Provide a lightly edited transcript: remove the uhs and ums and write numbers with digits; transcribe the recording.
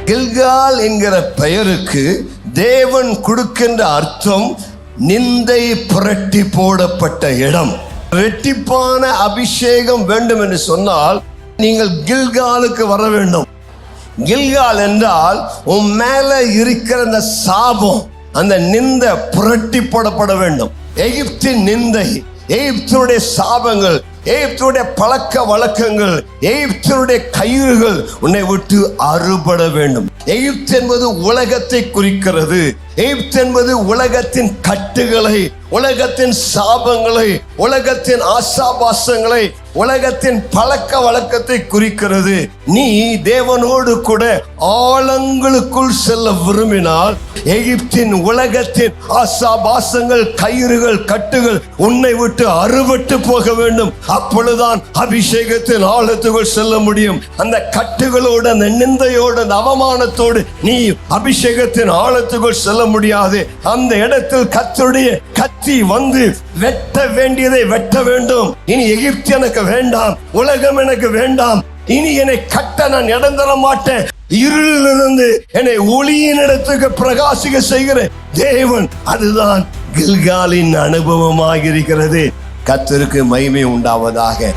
கில்கால் என்கிற பெயருக்கு தேவன் கொடுக்கின்ற அர்த்தம் நிந்தை புரட்டி போடப்பட்ட இடம். ரெட்டிப்பான அபிஷேகம் வேண்டும் என்று சொன்னால் நீங்கள் கில்காலுக்கு வர வேண்டும். கில்கால் என்றால் உன் மேல இருக்கிற அந்த சாபம், அந்த நிந்தை புரட்டி போடப்பட வேண்டும். எகிப்தின் நிந்தை, எகிப்தினுடைய சாபங்கள், எகிப்தினுடைய பழக்க வழக்கங்கள், எகிப்தினுடைய கயிறுகள் உன்னை விட்டு அறுபட வேண்டும். எகிப்து என்பது உலகத்தை குறிக்கிறது. எகிப்து என்பது உலகத்தின் கட்டுகளை, உலகத்தின் சாபங்களை, உலகத்தின் ஆசாபாசங்களை, உலகத்தின் பழக்க வழக்கத்தை குறிக்கிறது. நீ தேவனோடு கூட ஆழங்களுக்குள் செல்ல விரும்பினால் எகிப்தின் உலகத்தின் ஆசாபாசங்கள், கயிறுகள், கட்டுகள் உன்னை விட்டு அறுபட்டு போக வேண்டும். அப்பொழுதுதான் அபிஷேகத்தின் ஆழத்துக்குள் செல்ல முடியும். அந்த கட்டுகளோடு, அந்த நிந்தையோடு, அந்த அவமானத்தோடு நீ அபிஷேகத்தின் ஆழத்துக்குள் செல்ல முடியாது. அந்த இடத்தில் கர்த்தருடைய கத்தி வந்து வெட்ட வேண்டியதை வெட்ட வேண்டும். இனி எகிப்து எனக்கு வேண்டாம், உலகம் எனக்கு வேண்டாம், இனி என்னை கட்ட நான் இடம் தர மாட்டேன். இருளிலிருந்து என்னை ஒளியின் இடத்துக்கு பிரகாசிக்க செய்கிற தேவன், அதுதான் கில்காலின் அனுபவமாக இருக்கிறது. கர்த்தருக்கு மகிமை உண்டாவதாக.